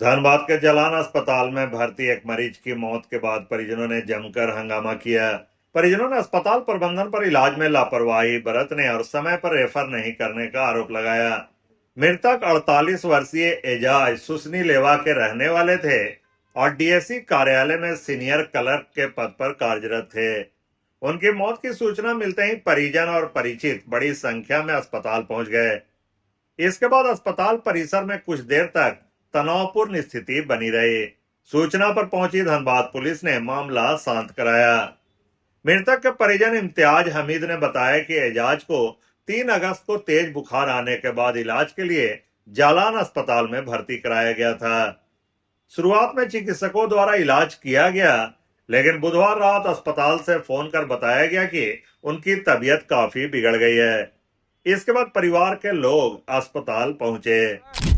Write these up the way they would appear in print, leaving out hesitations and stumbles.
धनबाद के जलान अस्पताल में भर्ती एक मरीज की मौत के बाद परिजनों ने जमकर हंगामा किया। परिजनों ने अस्पताल प्रबंधन पर इलाज में लापरवाही बरतने और समय पर रेफर नहीं करने का आरोप लगाया। मृतक 48 वर्षीय एजाज सुसनी लेवा के रहने वाले थे और डीएससी कार्यालय में सीनियर क्लर्क के पद पर कार्यरत थे। उनकी मौत की सूचना मिलते ही परिजन और परिचित बड़ी संख्या में अस्पताल पहुंच गए। इसके बाद अस्पताल परिसर में कुछ देर तक तनावपूर्ण स्थिति बनी रही। सूचना पर पहुंची धनबाद पुलिस ने मामला शांत कराया। मृतक के परिजन इम्तियाज हमीद ने बताया कि एजाज को 3 अगस्त को तेज बुखार आने के बाद इलाज के लिए जालान अस्पताल में भर्ती कराया गया था। शुरुआत में चिकित्सकों द्वारा इलाज किया गया, लेकिन बुधवार रात अस्पताल से फोन कर बताया गया कि उनकी तबीयत काफी बिगड़ गई है। इसके बाद परिवार के लोग अस्पताल पहुंचे।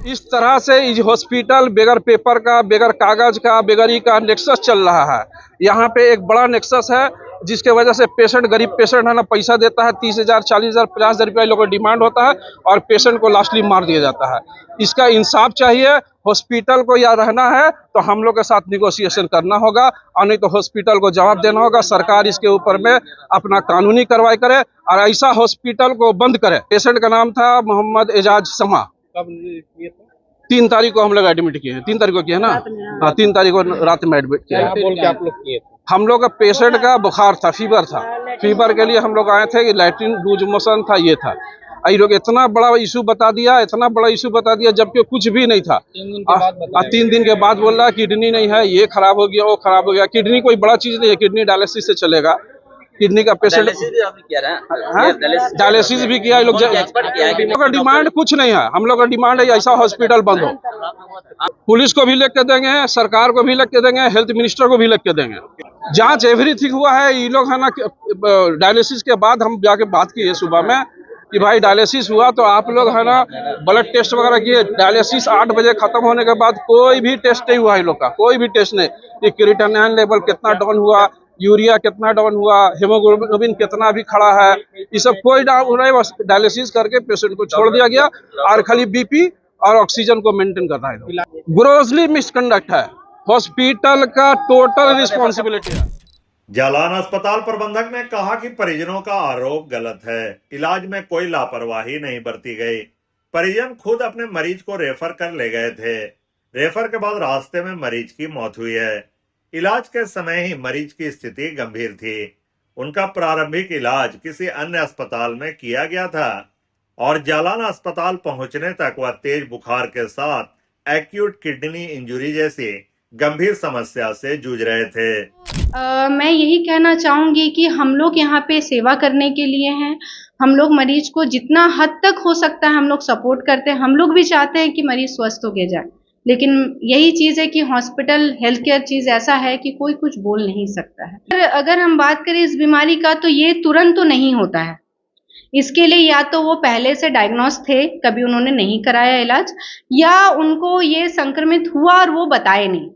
इस तरह से इस हॉस्पिटल बगैर पेपर का, बगैर कागज का, बगैर ही का नेक्सस चल रहा है। यहाँ पे एक बड़ा नेक्सस है जिसके वजह से पेशेंट, गरीब पेशेंट है ना, पैसा देता है 30,000, 40,000, 50,000 रुपया लोगों का डिमांड होता है और पेशेंट को लास्टली मार दिया जाता है। इसका इंसाफ चाहिए। हॉस्पिटल को या रहना है तो हम लोग के साथ निगोशिएशन करना होगा और नहीं तो हॉस्पिटल को जवाब देना होगा। सरकार इसके ऊपर में अपना कानूनी कार्रवाई करे और ऐसा हॉस्पिटल को बंद करे। पेशेंट का नाम था मोहम्मद एजाज समा। 3 तारीख को हम लोग एडमिट किए हैं। 3 तारीख को किए ना? हाँ, 3 तारीख को रात में एडमिट किया। आप लोग किए थे? हम लोग का पेशेंट का बुखार था, फीवर था। फीवर के लिए हम लोग आए थे कि लैट्रिन लूज मोशन था, ये था। ये लोग इतना बड़ा इशू बता दिया, इतना बड़ा इशू बता दिया जबकि कुछ भी नहीं था। 3 दिन के बाद बोल रहा किडनी नहीं है, ये खराब हो गया, वो खराब हो गया। किडनी कोई बड़ा चीज नहीं है, किडनी डायलिसिस से चलेगा। किडनी का पेशेंट डायलिसिस भी किया। लोग का डिमांड कुछ नहीं है। हम लोग का डिमांड है ऐसा हॉस्पिटल बंद हो। पुलिस को भी लिख के देंगे, सरकार को भी लिख के देंगे, हेल्थ मिनिस्टर को भी लिख के देंगे। जांच एवरीथिंग हुआ है। ये लोग है ना, डायलिसिस के बाद हम जाके बात किए सुबह में कि भाई डायलिसिस हुआ तो आप लोग है ना ब्लड टेस्ट वगैरह किए। डायलिसिस 8 बजे खत्म होने के बाद कोई भी टेस्ट नहीं हुआ है लोग का, कोई भी टेस्ट नहीं। कि क्रिएटिनिन लेवल कितना डाउन हुआ, यूरिया कितना डाउन हुआ, हेमोग्लोबिन कितना भी खड़ा है, ये सब कोई डाउन नहीं। बस डायलिसिस करके पेशेंट को छोड़ दिया गया और खाली बीपी और ऑक्सीजन को मेंटेन करता है। ग्रोसली मिसकंडक्ट है। हॉस्पिटल का टोटल रिस्पॉन्सिबिलिटी है। जालान अस्पताल प्रबंधक ने कहा कि परिजनों का आरोप गलत है। इलाज में कोई लापरवाही नहीं बरती गई। परिजन खुद अपने मरीज को रेफर कर ले गए थे। रेफर के बाद रास्ते में मरीज की मौत हुई है। इलाज के समय ही मरीज की स्थिति गंभीर थी। उनका प्रारंभिक इलाज किसी अन्य अस्पताल में किया गया था और जालान अस्पताल पहुंचने तक वह तेज बुखार के साथ एक्यूट किडनी इंजरी जैसी गंभीर समस्या से जूझ रहे थे। मैं यही कहना चाहूंगी कि हम लोग यहाँ पे सेवा करने के लिए हैं। हम लोग मरीज को जितना हद तक हो सकता है हम लोग सपोर्ट करते हैं। हम लोग भी चाहते हैं कि मरीज स्वस्थ होके जाए, लेकिन यही चीज़ है कि हॉस्पिटल हेल्थ केयर चीज़ ऐसा है कि कोई कुछ बोल नहीं सकता है। अगर हम बात करें इस बीमारी का तो ये तुरंत तो नहीं होता है। इसके लिए या तो वो पहले से डायग्नोस थे, कभी उन्होंने नहीं कराया इलाज, या उनको ये संक्रमित हुआ और वो बताए नहीं।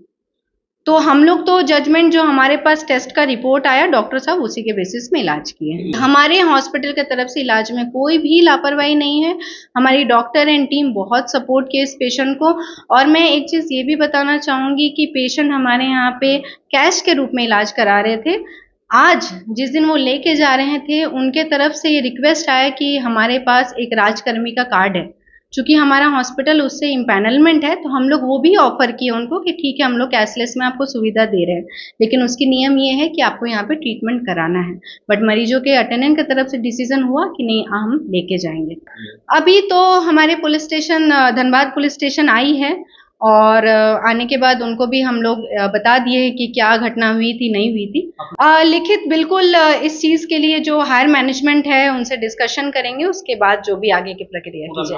तो हम लोग तो जजमेंट जो हमारे पास टेस्ट का रिपोर्ट आया डॉक्टर साहब उसी के बेसिस में इलाज किए। हमारे हॉस्पिटल की तरफ से इलाज में कोई भी लापरवाही नहीं है। हमारी डॉक्टर एंड टीम बहुत सपोर्ट किए इस पेशेंट को। और मैं एक चीज़ ये भी बताना चाहूँगी कि पेशेंट हमारे यहाँ पे कैश के रूप में इलाज करा रहे थे। आज जिस दिन वो लेके जा रहे थे उनके तरफ से ये रिक्वेस्ट आया कि हमारे पास एक राजकर्मी का कार्ड है। चूंकि हमारा हॉस्पिटल उससे इम्पैनलमेंट है तो हम लोग वो भी ऑफर किए उनको कि ठीक है हम लोग कैशलेस में आपको सुविधा दे रहे हैं, लेकिन उसकी नियम ये है कि आपको यहाँ पे ट्रीटमेंट कराना है। बट मरीजों के अटेंडेंट की तरफ से डिसीजन हुआ कि नहीं हम लेके जाएंगे। अभी तो हमारे police station Dhanbad police station आई है और आने के बाद उनको भी हम लोग बता दिए कि क्या घटना हुई थी नहीं हुई थी। लिखित बिल्कुल इस चीज़ के लिए जो हायर मैनेजमेंट है उनसे डिस्कशन करेंगे, उसके बाद जो भी आगे की प्रक्रिया की जाए।